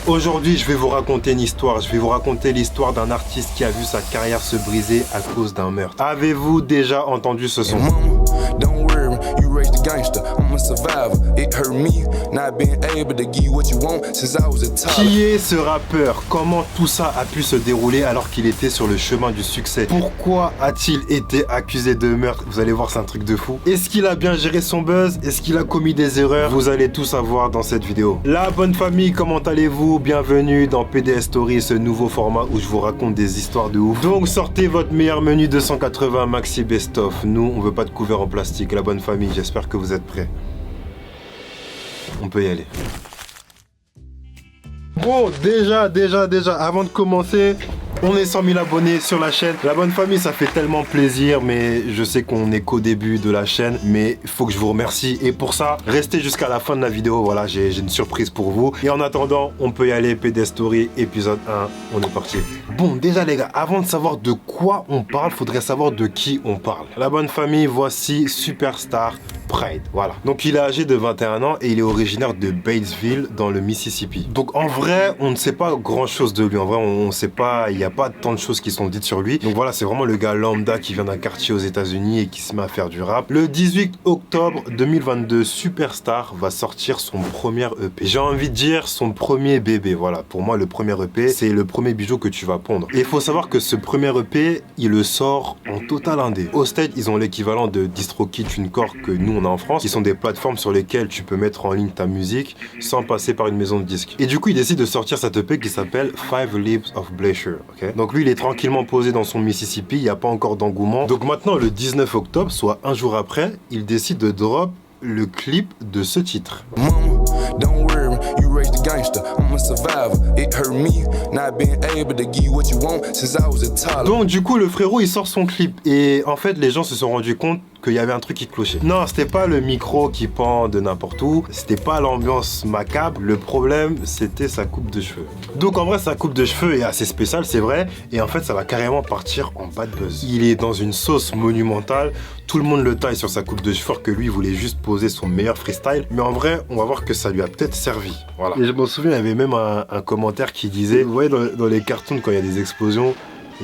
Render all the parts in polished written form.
Aujourd'hui, je vais vous raconter une histoire. Je vais vous raconter l'histoire d'un artiste qui a vu sa carrière se briser à cause d'un meurtre. Avez-vous déjà entendu ce son? Qui est ce rappeur? Comment tout ça a pu se dérouler alors qu'il était sur le chemin du succès? Pourquoi a-t-il été accusé de meurtre? Vous allez voir, c'est un truc de fou. Est-ce qu'il a bien géré son buzz? Est-ce qu'il a commis des erreurs? Vous allez tout savoir dans cette vidéo. La bonne famille, comment allez-vous? Bienvenue dans PDS Story, ce nouveau format où je vous raconte des histoires de ouf. Donc sortez votre meilleur menu 280 Maxi Best of. Nous, on veut pas de couvert en plastique. La bonne famille, j'espère que vous êtes prêts. On peut y aller. Bon, déjà, avant de commencer, on est 100 000 abonnés sur la chaîne. La bonne famille, ça fait tellement plaisir, mais je sais qu'on n'est qu'au début de la chaîne, mais il faut que je vous remercie. Et pour ça, restez jusqu'à la fin de la vidéo. Voilà, j'ai une surprise pour vous. Et en attendant, on peut y aller. PDS Story, épisode 1, on est parti. Bon, déjà les gars, avant de savoir de quoi on parle, faudrait savoir de qui on parle. La bonne famille, voici Superstar Pride, voilà. Donc il est âgé de 21 ans et il est originaire de Batesville dans le Mississippi. Donc en vrai, on ne sait pas grand chose de lui. En vrai, on ne sait pas, il n'y a pas tant de choses qui sont dites sur lui. Donc voilà, c'est vraiment le gars lambda qui vient d'un quartier aux États-Unis et qui se met à faire du rap. Le 18 octobre 2022, Superstar va sortir son premier EP. J'ai envie de dire son premier bébé, voilà. Pour moi, le premier EP, c'est le premier bijou que tu vas pondre. Et il faut savoir que ce premier EP, il le sort en total indé. Au States, ils ont l'équivalent de DistroKid, TuneCore que nous on a en France, qui sont des plateformes sur lesquelles tu peux mettre en ligne ta musique sans passer par une maison de disques. Et du coup, il décide de sortir cette EP qui s'appelle Five Leaves of Glacier. Okay, donc lui, il est tranquillement posé dans son Mississippi, il n'y a pas encore d'engouement. Donc maintenant, le 19 octobre, soit un jour après, il décide de drop le clip de ce titre. Donc du coup le frérot il sort son clip et en fait les gens se sont rendus compte qu'il y avait un truc qui clochait. Non, c'était pas le micro qui pend de n'importe où, c'était pas l'ambiance macabre, le problème c'était sa coupe de cheveux. Donc en vrai sa coupe de cheveux est assez spéciale, c'est vrai, et en fait ça va carrément partir en bad buzz. Il est dans une sauce monumentale, tout le monde le taille sur sa coupe de cheveux que lui voulait juste poser son meilleur freestyle, mais en vrai on va voir que ça lui a peut-être servi. Voilà. Et je m'en souviens, il y avait même un commentaire qui disait, vous voyez dans les cartoons quand il y a des explosions,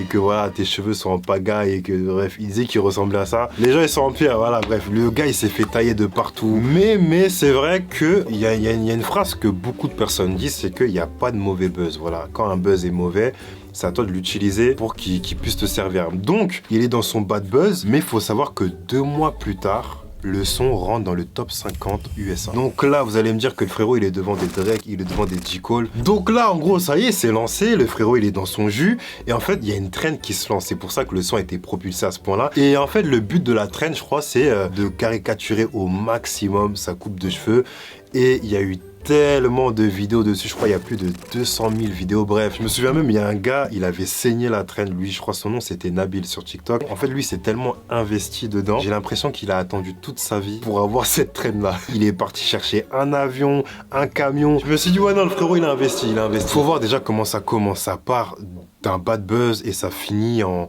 et que voilà, tes cheveux sont en pagaille et que bref, il disait qu'il ressemblait à ça. Les gens ils sont en pire, voilà, bref, le gars il s'est fait tailler de partout. Mais c'est vrai que il y a une phrase que beaucoup de personnes disent, c'est qu'il n'y a pas de mauvais buzz. Voilà, quand un buzz est mauvais, c'est à toi de l'utiliser pour qu'il puisse te servir. Donc, il est dans son bad buzz, mais il faut savoir que 2 mois plus tard, le son rentre dans le top 50 USA. Donc là, vous allez me dire que le frérot, il est devant des Drake, il est devant des J. Cole. Donc là, en gros, ça y est, c'est lancé. Le frérot, il est dans son jus. Et en fait, il y a une trend qui se lance. C'est pour ça que le son a été propulsé à ce point-là. Et en fait, le but de la trend, je crois, c'est de caricaturer au maximum sa coupe de cheveux. Et il y a eu tellement de vidéos dessus, je crois il y a plus de 200 000 vidéos, bref. Je me souviens même, il y a un gars, il avait saigné la trend, lui, je crois son nom c'était Nabil sur TikTok. En fait, lui, c'est tellement investi dedans, j'ai l'impression qu'il a attendu toute sa vie pour avoir cette trend-là. Il est parti chercher un avion, un camion. Je me suis dit, ouais non, le frérot, il a investi. Faut voir déjà comment ça commence, ça part d'un bad buzz et ça finit en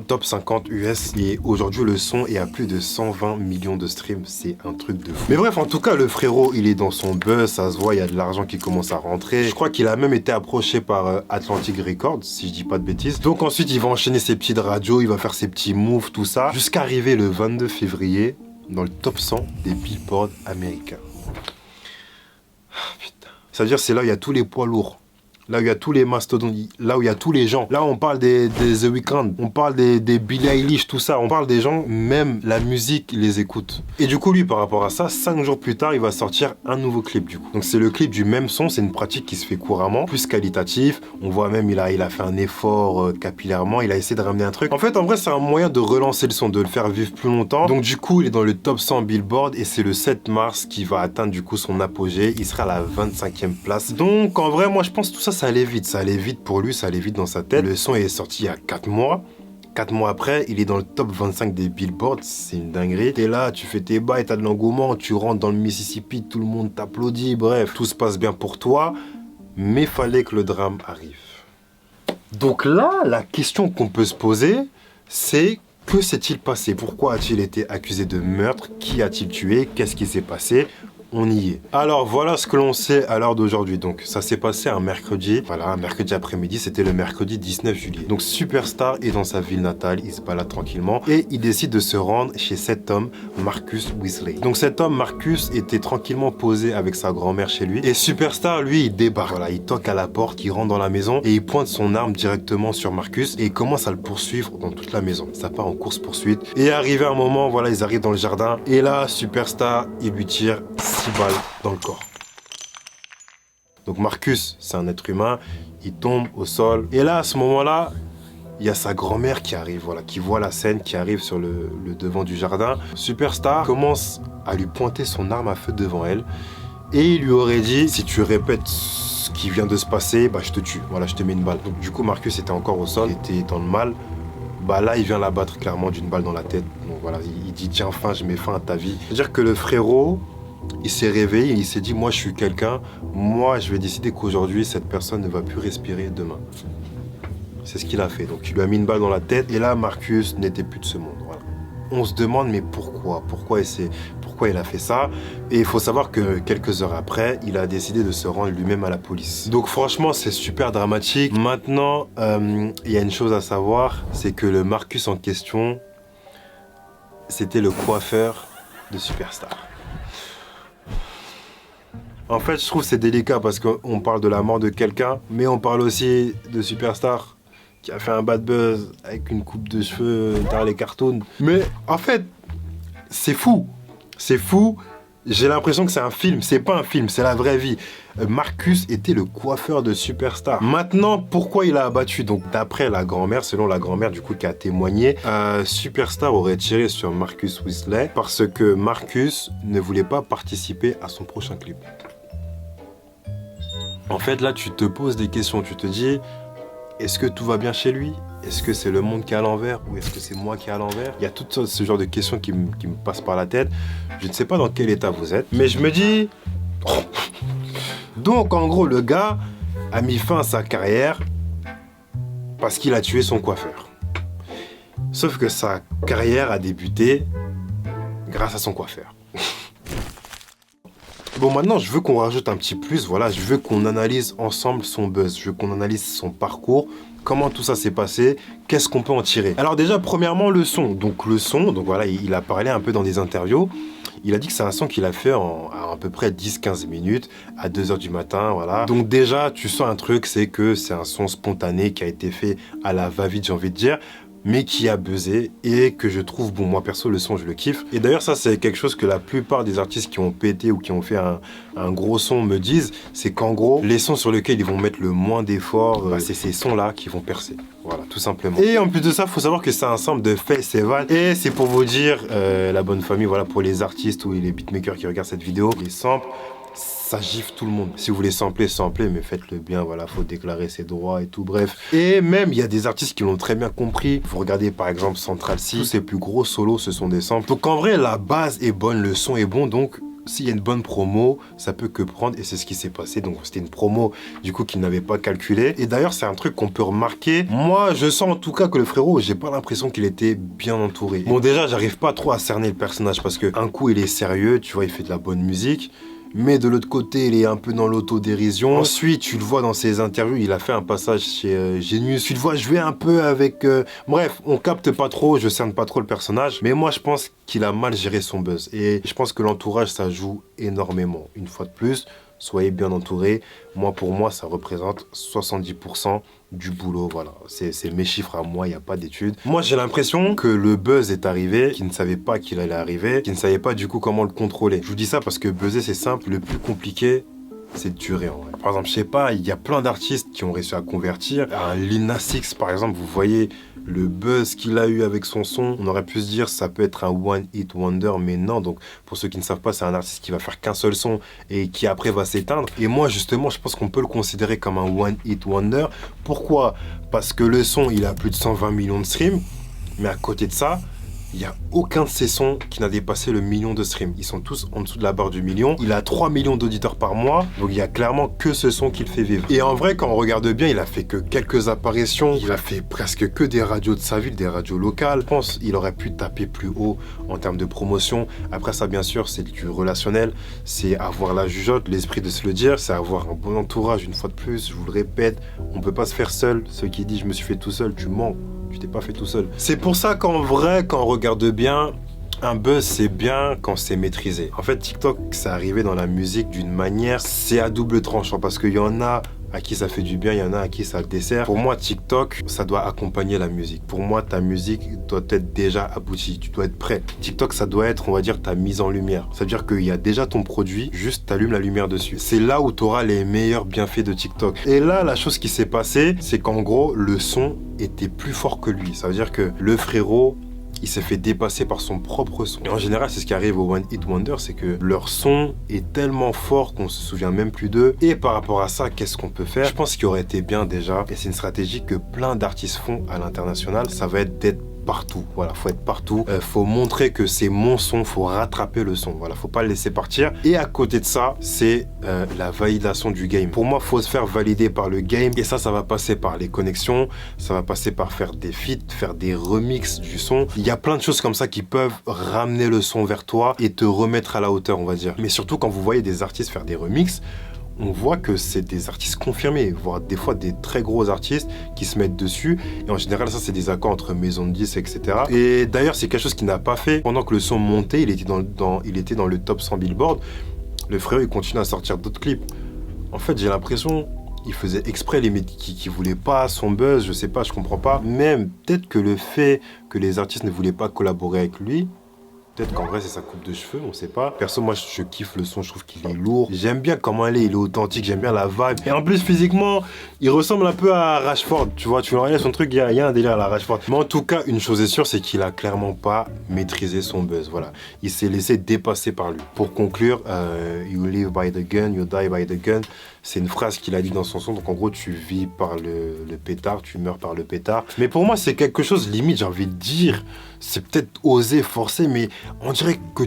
top 50 US. Et aujourd'hui, le son est à plus de 120 millions de streams. C'est un truc de fou. Mais bref, en tout cas, le frérot, il est dans son buzz. Ça se voit, il y a de l'argent qui commence à rentrer. Je crois qu'il a même été approché par Atlantic Records, si je dis pas de bêtises. Donc ensuite, il va enchaîner ses petites radios, il va faire ses petits moves, tout ça. Jusqu'à arriver le 22 février dans le top 100 des Billboard américains. Ah, putain. Ça veut dire c'est là où il y a tous les poids lourds. Là où il y a tous les mastodontes, là où il y a tous les gens. Là, on parle des The Weeknd, on parle des Billie Eilish, tout ça. On parle des gens, même la musique, les écoute. Et du coup, lui, par rapport à ça, 5 jours plus tard, il va sortir un nouveau clip, du coup. Donc, c'est le clip du même son. C'est une pratique qui se fait couramment, plus qualitatif. On voit même, il a fait un effort capillairement. Il a essayé de ramener un truc. En fait, en vrai, c'est un moyen de relancer le son, de le faire vivre plus longtemps. Donc, du coup, il est dans le top 100 Billboard et c'est le 7 mars qu'il va atteindre, du coup, son apogée. Il sera à la 25e place. Donc, en vrai, moi, je pense que tout ça, ça allait vite pour lui, ça allait vite dans sa tête. Le son est sorti il y a 4 mois. 4 mois après, il est dans le top 25 des Billboard, c'est une dinguerie. T'es là, tu fais tes bails, t'as de l'engouement, tu rentres dans le Mississippi, tout le monde t'applaudit, bref, tout se passe bien pour toi, mais fallait que le drame arrive. Donc là, la question qu'on peut se poser, c'est que s'est-il passé? Pourquoi a-t-il été accusé de meurtre? Qui a-t-il tué? Qu'est-ce qui s'est passé? on y est. Alors voilà ce que l'on sait à l'heure d'aujourd'hui. Donc ça s'est passé un mercredi, voilà, un mercredi après-midi, c'était le mercredi 19 juillet. Donc Superstar est dans sa ville natale, il se balade tranquillement et il décide de se rendre chez cet homme, Marcus Weasley. Donc cet homme, Marcus, était tranquillement posé avec sa grand-mère chez lui et Superstar, lui, il débarque. Voilà, il toque à la porte, il rentre dans la maison et il pointe son arme directement sur Marcus et il commence à le poursuivre dans toute la maison. Ça part en course-poursuite et arrivé un moment, voilà, ils arrivent dans le jardin et là, Superstar, il lui tire 6 balles dans le corps. Donc Marcus, c'est un être humain, il tombe au sol. Et là, à ce moment-là, il y a sa grand-mère qui arrive, voilà, qui voit la scène, qui arrive sur le devant du jardin. Superstar commence à lui pointer son arme à feu devant elle. Et il lui aurait dit, si tu répètes ce qui vient de se passer, bah je te tue, voilà, je te mets une balle. Donc du coup, Marcus était encore au sol, il était dans le mal. Bah là, il vient la battre clairement d'une balle dans la tête. Donc voilà, il dit, tiens, enfin, je mets fin à ta vie. C'est-à-dire que le frérot, il s'est réveillé et il s'est dit, moi je suis quelqu'un, moi je vais décider qu'aujourd'hui cette personne ne va plus respirer demain. C'est ce qu'il a fait. Donc il lui a mis une balle dans la tête et là Marcus n'était plus de ce monde. Voilà. On se demande mais pourquoi il a fait ça. Et il faut savoir que quelques heures après, il a décidé de se rendre lui-même à la police. Donc franchement c'est super dramatique. Maintenant, il y a une chose à savoir, c'est que le Marcus en question, c'était le coiffeur de Superstar. En fait, je trouve que c'est délicat parce qu'on parle de la mort de quelqu'un, mais on parle aussi de Superstar qui a fait un bad buzz avec une coupe de cheveux derrière les cartoons. Mais en fait, c'est fou. C'est fou. J'ai l'impression que c'est un film. C'est pas un film, c'est la vraie vie. Marcus était le coiffeur de Superstar. Maintenant, pourquoi il a abattu? Donc, d'après la grand-mère, selon la grand-mère du coup qui a témoigné, Superstar aurait tiré sur Marcus Weasley parce que Marcus ne voulait pas participer à son prochain clip. En fait, là, tu te poses des questions. Tu te dis, est-ce que tout va bien chez lui? Est-ce que c'est le monde qui est à l'envers ou est-ce que c'est moi qui est à l'envers? Il y a tout ce genre de questions qui me passent par la tête. Je ne sais pas dans quel état vous êtes, mais je me dis... Donc, en gros, le gars a mis fin à sa carrière parce qu'il a tué son coiffeur. Sauf que sa carrière a débuté grâce à son coiffeur. Bon, maintenant, je veux qu'on rajoute un petit plus, voilà, je veux qu'on analyse ensemble son buzz, je veux qu'on analyse son parcours, comment tout ça s'est passé, qu'est-ce qu'on peut en tirer. Alors déjà, premièrement, le son. Donc voilà, il a parlé un peu dans des interviews, il a dit que c'est un son qu'il a fait à peu près 10-15 minutes, à 2h du matin, voilà. Donc déjà, tu sens un truc, c'est que c'est un son spontané qui a été fait à la va-vite, j'ai envie de dire, mais qui a buzzé et que je trouve, bon, moi perso, le son, je le kiffe. Et d'ailleurs, ça, c'est quelque chose que la plupart des artistes qui ont pété ou qui ont fait un gros son me disent, c'est qu'en gros, les sons sur lesquels ils vont mettre le moins d'efforts, c'est ces sons-là qui vont percer. Voilà, tout simplement. Et en plus de ça, il faut savoir que c'est un sample de festival. Et c'est pour vous dire, la bonne famille, voilà, pour les artistes ou les beatmakers qui regardent cette vidéo, les samples, ça gifle tout le monde. Si vous voulez sampler, mais faites-le bien, voilà, faut déclarer ses droits et tout, bref. Et même, il y a des artistes qui l'ont très bien compris. Vous regardez par exemple Central C, tous ses plus gros solos, ce sont des samples. Donc en vrai, la base est bonne, le son est bon, donc s'il y a une bonne promo, ça peut que prendre et c'est ce qui s'est passé. Donc c'était une promo du coup qu'il n'avait pas calculé. Et d'ailleurs, c'est un truc qu'on peut remarquer. Moi, je sens en tout cas que le frérot, j'ai pas l'impression qu'il était bien entouré. Bon, déjà, j'arrive pas trop à cerner le personnage parce que un coup, il est sérieux, tu vois, il fait de la bonne musique. Mais de l'autre côté, il est un peu dans l'autodérision. Ensuite, tu le vois dans ses interviews, il a fait un passage chez Genius. Tu le vois jouer un peu avec... Bref, on capte pas trop, je cerne pas trop le personnage. Mais moi, je pense qu'il a mal géré son buzz. Et je pense que l'entourage, ça joue énormément. Une fois de plus, soyez bien entourés. Moi, pour moi, ça représente 70% du boulot, voilà. C'est mes chiffres à moi, il n'y a pas d'études. Moi, j'ai l'impression que le buzz est arrivé, qu'il ne savait pas qu'il allait arriver, qu'il ne savait pas du coup comment le contrôler. Je vous dis ça parce que buzzer, c'est simple. Le plus compliqué, c'est de durer en vrai. Par exemple, je sais pas, il y a plein d'artistes qui ont réussi à convertir. Un Lil Nas X, par exemple, vous voyez le buzz qu'il a eu avec son son. On aurait pu se dire ça peut être un one hit wonder, mais non. Donc pour ceux qui ne savent pas, c'est un artiste qui va faire qu'un seul son et qui après va s'éteindre. Et moi justement, je pense qu'on peut le considérer comme un one hit wonder. Pourquoi? Parce que le son, il a plus de 120 millions de streams, mais à côté de ça, il n'y a aucun de ses sons qui n'a dépassé le million de streams. Ils sont tous en dessous de la barre du million. Il a 3 millions d'auditeurs par mois, donc il y a clairement que ce son qui le fait vivre. Et en vrai, quand on regarde bien, il a fait que quelques apparitions. Il a fait presque que des radios de sa ville, des radios locales. Je pense qu'il aurait pu taper plus haut en termes de promotion. Après ça, bien sûr, c'est du relationnel. C'est avoir la jugeote, l'esprit de se le dire. C'est avoir un bon entourage, une fois de plus. Je vous le répète, on peut pas se faire seul. Ceux qui disent je me suis fait tout seul, tu mens. Tu t'es pas fait tout seul. C'est pour ça qu'en vrai, quand on regarde bien, un buzz, c'est bien quand c'est maîtrisé. En fait, TikTok, c'est arrivé dans la musique d'une manière, c'est à double tranchant parce qu'il y en a à qui ça fait du bien, il y en a à qui ça le dessert. Pour moi, TikTok, ça doit accompagner la musique. Pour moi, ta musique doit être déjà aboutie, tu dois être prêt. TikTok, ça doit être, on va dire, ta mise en lumière. C'est-à-dire qu'il y a déjà ton produit, juste t'allumes la lumière dessus. C'est là où tu auras les meilleurs bienfaits de TikTok. Et là, la chose qui s'est passée, c'est qu'en gros, le son était plus fort que lui. Ça veut dire que le frérot, il s'est fait dépasser par son propre son. Et en général, c'est ce qui arrive aux One Hit Wonder, c'est que leur son est tellement fort qu'on se souvient même plus d'eux. Et par rapport à ça, qu'est-ce qu'on peut faire? Je pense qu'il aurait été bien déjà, et c'est une stratégie que plein d'artistes font à l'international, ça va être d'être partout. Voilà, faut être partout. Faut montrer que c'est mon son, faut rattraper le son. Voilà, faut pas le laisser partir. Et à côté de ça, c'est la validation du game. Pour moi, faut se faire valider par le game. Et ça va passer par les connexions. Ça va passer par faire des feats, faire des remixes du son. Il y a plein de choses comme ça qui peuvent ramener le son vers toi et te remettre à la hauteur, on va dire. Mais surtout quand vous voyez des artistes faire des remixes, on voit que c'est des artistes confirmés, voire des fois des très gros artistes qui se mettent dessus. Et en général, ça, c'est des accords entre maisons de disques, etc. Et d'ailleurs, c'est quelque chose qu'il n'a pas fait. Pendant que le son montait, il était dans le top 100 Billboard. Le frère, il continue à sortir d'autres clips. En fait, j'ai l'impression il faisait exprès, les mecs qui voulaient pas son buzz, je sais pas, je comprends pas. Même, peut-être que le fait que les artistes ne voulaient pas collaborer avec lui, peut-être qu'en vrai c'est sa coupe de cheveux, on sait pas. Perso, moi je kiffe le son, je trouve qu'il est lourd. J'aime bien comment il est authentique, j'aime bien la vibe. Et en plus physiquement, il ressemble un peu à Rashford, tu vois, tu regardes son truc, il y a un délire à la Rashford. Mais en tout cas, une chose est sûre, c'est qu'il a clairement pas maîtrisé son buzz, voilà. Il s'est laissé dépasser par lui. Pour conclure, you live by the gun, you die by the gun. C'est une phrase qu'il a dit dans son son, donc en gros tu vis par le pétard, tu meurs par le pétard. Mais pour moi c'est quelque chose limite, j'ai envie de dire, c'est peut-être osé, forcé, mais on dirait que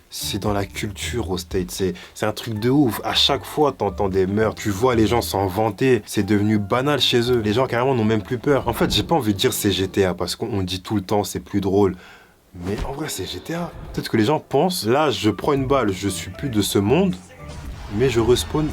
c'est dans la culture aux States, c'est un truc de ouf. À chaque fois t'entends des meurtres, tu vois les gens s'en vanter, c'est devenu banal chez eux. Les gens carrément n'ont même plus peur. En fait j'ai pas envie de dire c'est GTA parce qu'on dit tout le temps c'est plus drôle. Mais en vrai c'est GTA. Peut-être que les gens pensent, là je prends une balle, je suis plus de ce monde, mais je respawn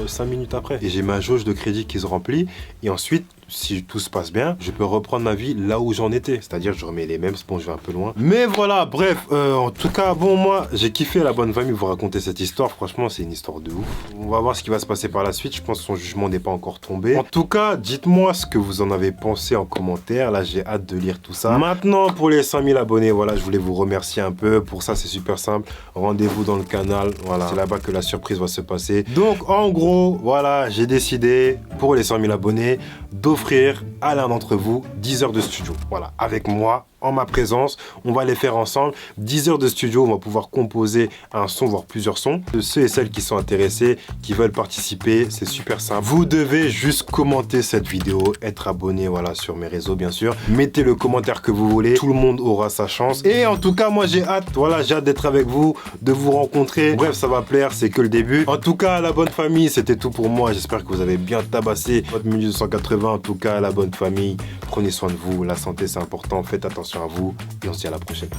5 minutes après. Et j'ai ma jauge de crédit qui se remplit. Et ensuite, si tout se passe bien, je peux reprendre ma vie là où j'en étais. C'est-à-dire, je remets les mêmes. Bon, je vais un peu loin. Mais voilà, bref. En tout cas, bon, moi, j'ai kiffé La Bonne Famille vous raconter cette histoire. Franchement, c'est une histoire de ouf. On va voir ce qui va se passer par la suite. Je pense que son jugement n'est pas encore tombé. En tout cas, dites-moi ce que vous en avez pensé en commentaire. Là, j'ai hâte de lire tout ça. Maintenant, pour les 5000 abonnés, voilà, je voulais vous remercier un peu. Pour ça, c'est super simple. Rendez-vous dans le canal. Voilà, c'est là-bas que la surprise va se passer. Donc, en gros, voilà, j'ai décidé, pour les 100 000 abonnés, d'offrir à l'un d'entre vous 10 heures de studio. Voilà, avec moi, en ma présence, on va les faire ensemble. 10 heures de studio, on va pouvoir composer un son, voire plusieurs sons. De ceux et celles qui sont intéressés, qui veulent participer, c'est super simple. Vous devez juste commenter cette vidéo, être abonné, voilà, sur mes réseaux, bien sûr. Mettez le commentaire que vous voulez, tout le monde aura sa chance. Et en tout cas, moi, j'ai hâte, voilà, j'ai hâte d'être avec vous, de vous rencontrer. Bref, ça va plaire, c'est que le début. En tout cas, La Bonne Famille, c'était tout pour moi. J'espère que vous avez bien tabassé votre 1280. En tout cas, La Bonne Famille, prenez soin de vous. La santé, c'est important. Faites attention à vous et on se dit à la prochaine.